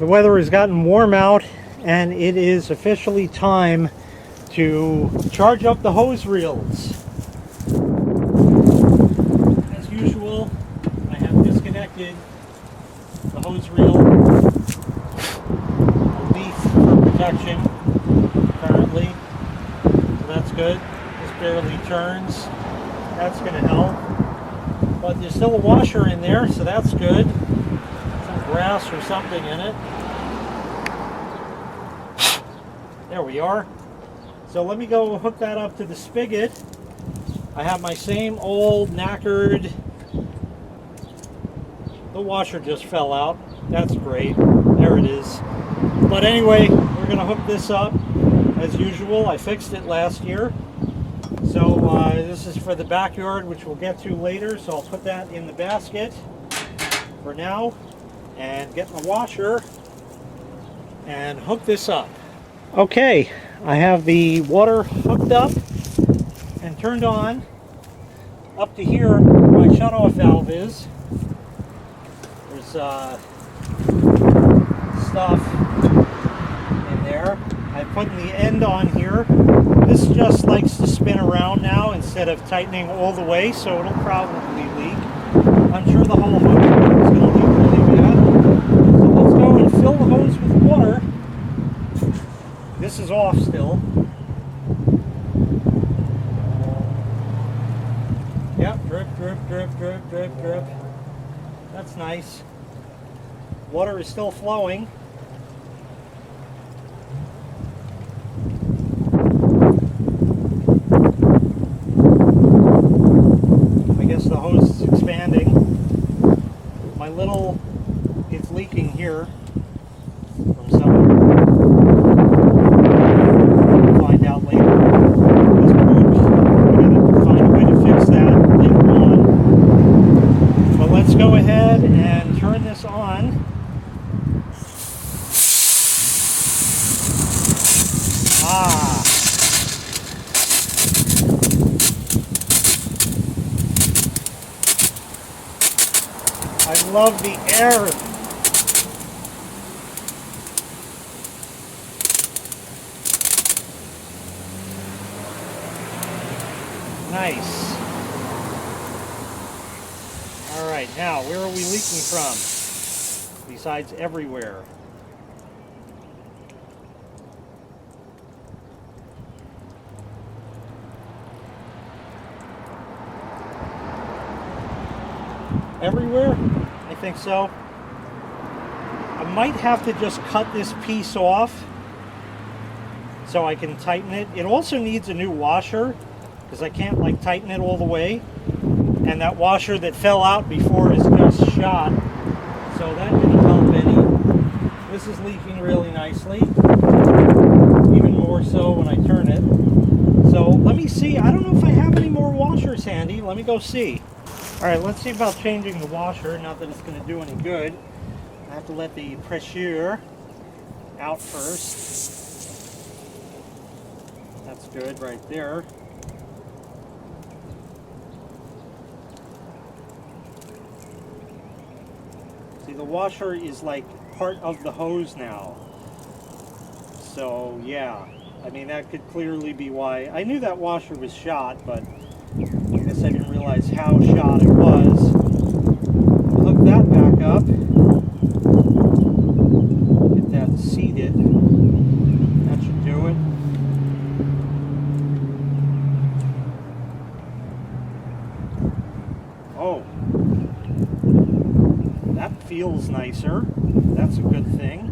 The weather has gotten warm out, and it is officially time to charge up the hose reels. As usual, I have disconnected the hose reel leaf for protection currently, so that's good. This barely turns. That's going to help. But there's still a washer in there, so that's good. Some grass or something in it. There we are. So let me go hook that up to the spigot. I have my same old knackered. The washer just fell out. That's great. There it is. But anyway, we're going to hook this up as usual. I fixed it last year. So this is for the backyard, which we'll get to later. So I'll put that in the basket for now and get my washer and hook this up. Okay, I have the water hooked up and turned on up to here where my shutoff valve is. There's stuff in there. I put the end on here. This just likes to spin around now instead of tightening all the way, so it'll probably leak. I'm sure the whole hose is going to leak really bad. So let's go and fill the hose with water. This is off still. Yep, drip, drip, drip, drip, drip, drip. That's nice. Water is still flowing. I guess the hose is expanding. My little, it's leaking here from somewhere. We'll find out later. This broke. I'm going to find a way to fix that later on. But let's go ahead and turn this on. I love the air. Nice. All right, now where are we leaking from? Besides everywhere. Everywhere? I think so. I might have to just cut this piece off so I can tighten it. It also needs a new washer because I can't like tighten it all the way. And that washer that fell out before is just shot. So that didn't help any. This is leaking really nicely. Even more so when I turn it. So let me see. I don't know if I have any more washers handy. Let me go see. Alright, let's see about changing the washer. Not that it's going to do any good. I have to let the pressure out first. That's good right there. See, the washer is like part of the hose now. So, yeah. I mean, that could clearly be why. I knew that washer was shot, but I guess I didn't realize how shot it was. Hook that back up. Get that seated. That should do it. Oh. That feels nicer. That's a good thing.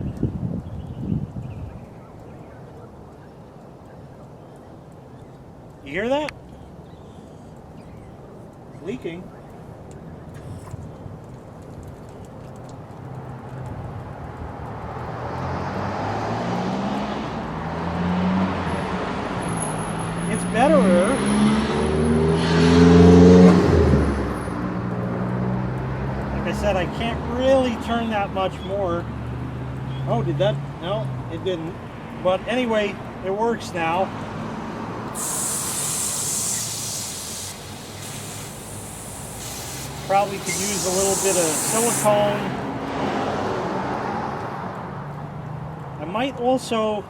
You hear that? Leaking. It's better. Like I said, I can't really turn that much more. Oh, did that? No, it didn't. But anyway, it works now. Probably could use a little bit of silicone I might also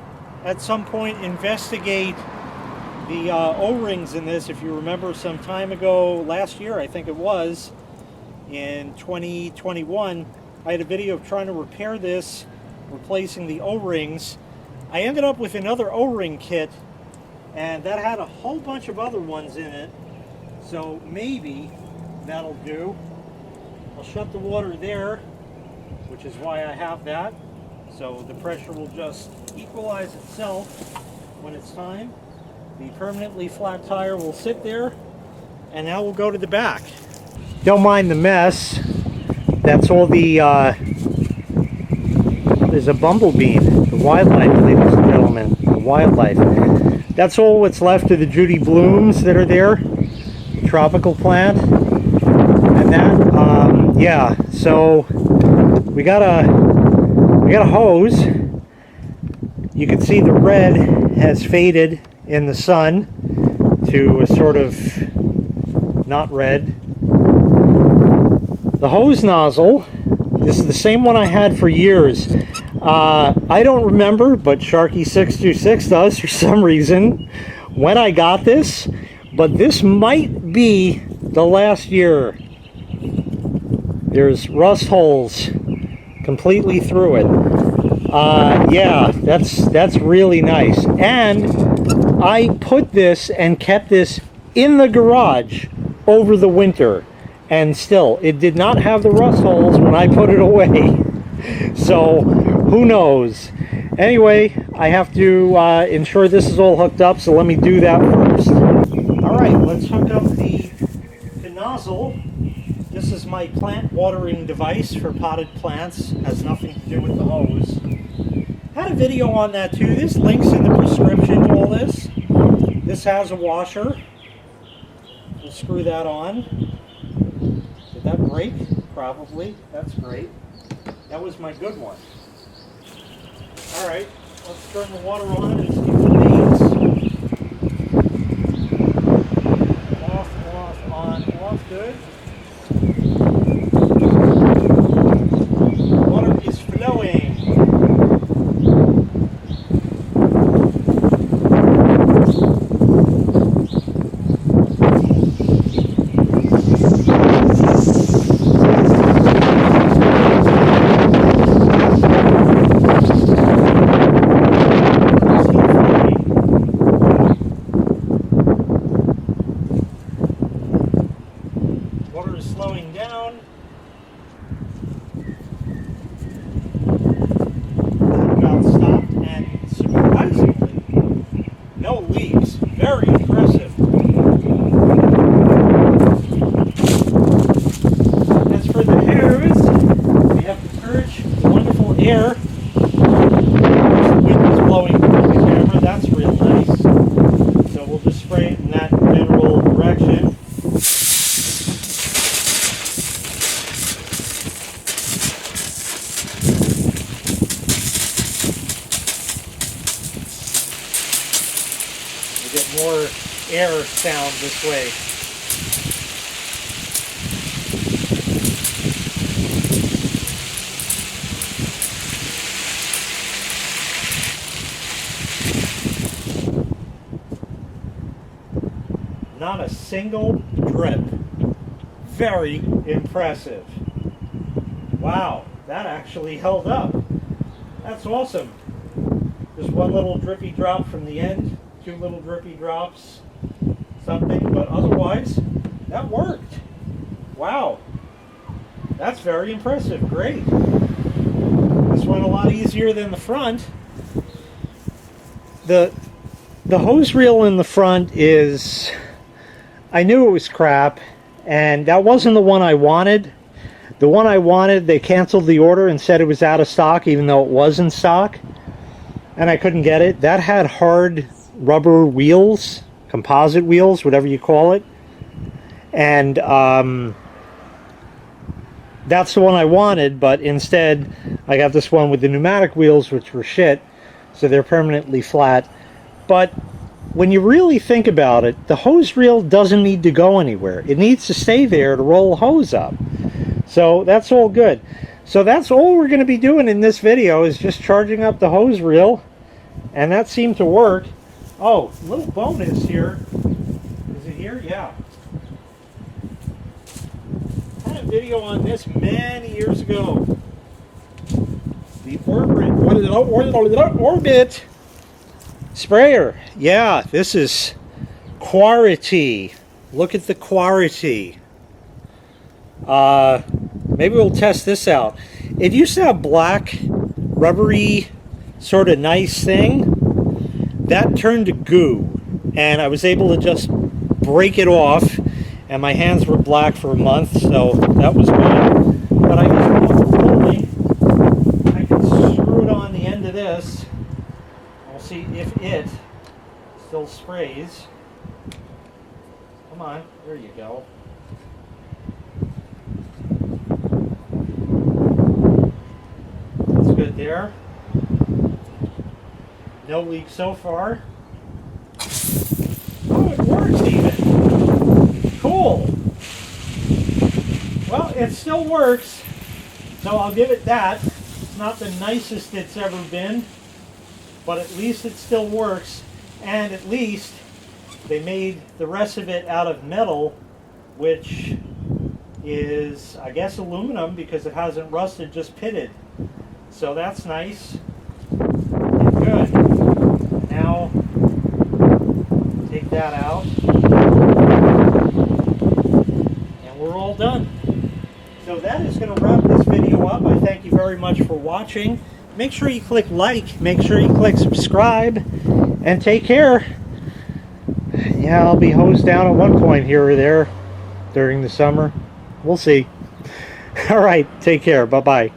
at some point investigate the O-rings in this. If you remember, some time ago, last year I think it was, in 2021, I had a video of trying to repair this, replacing the O-rings. I ended up with another O-ring kit, and that had a whole bunch of other ones in it, so maybe that'll do. I'll shut the water there, which is why I have that, so the pressure will just equalize itself when it's time. The permanently flat tire will sit there, and now we'll go to the back. Don't mind the mess. That's all the, there's a bumblebee, the wildlife, ladies and gentlemen, the wildlife. That's all what's left of the Judy blooms that are there, the tropical plant. And that, yeah, so we got a hose. You can see the red has faded in the sun to a sort of not red. The hose nozzle, this is the same one I had for years. I don't remember, but Sharky626 does for some reason, when I got this, but this might be the last year. There's rust holes completely through it. Yeah, that's really nice. And I put this and kept this in the garage over the winter, and still, it did not have the rust holes when I put it away. So, who knows? Anyway, I have to ensure this is all hooked up, so let me do that first. Alright, let's hook up the nozzle. This is my plant watering device for potted plants. Has nothing to do with the hose. Had a video on that too. There's links in the description to all this. This has a washer. We'll screw that on. Did that break? Probably. That's great. That was my good one. Alright, let's turn the water on and see the leaves. Off, on, off, good. Water is flowing. Water is slowing down. Valve stopped, and surprisingly, no leaks. Very impressive. As for the hairs, we have to purge the wonderful air. The wind is blowing through the camera. That's real nice. So we'll just spray it in that general direction. Get more air sound this way. Not a single drip. Very impressive. Wow, that actually held up. That's awesome. Just one little drippy drop from the end. Two little drippy drops, something, but otherwise, that worked. Wow. That's very impressive. Great. This went a lot easier than the front. The hose reel in the front is, I knew it was crap, and that wasn't the one I wanted. The one I wanted, they canceled the order and said it was out of stock, even though it was in stock, and I couldn't get it. That had hard rubber wheels, composite wheels, whatever you call it, and that's the one I wanted, but instead I got this one with the pneumatic wheels, which were shit, so they're permanently flat. But when you really think about it, the hose reel doesn't need to go anywhere. It needs to stay there to roll the hose up, so that's all good. So that's all we're going to be doing in this video, is just charging up the hose reel, and that seemed to work. Oh, little bonus here. Is it here? Yeah. I had a video on this many years ago. The Orbit sprayer. Yeah, this is quality. Look at the quality. Maybe we'll test this out. It used to have black, rubbery, sort of nice thing. That turned to goo, and I was able to just break it off, and my hands were black for a month, so that was good. But I guess rolling, I can screw it on the end of this. We'll see if it still sprays. Come on, there you go. That's good there. No leak so far. Oh, it works even. Cool. Well, it still works, so I'll give it that. It's not the nicest it's ever been, but at least it still works, and at least they made the rest of it out of metal, which is, I guess, aluminum, because it hasn't rusted, just pitted. So that's nice. And good. Now, take that out. And we're all done. So that is going to wrap this video up. I thank you very much for watching. Make sure you click like, make sure you click subscribe, and take care. Yeah, I'll be hosed down at one point here or there during the summer. We'll see. All right, take care. Bye-bye.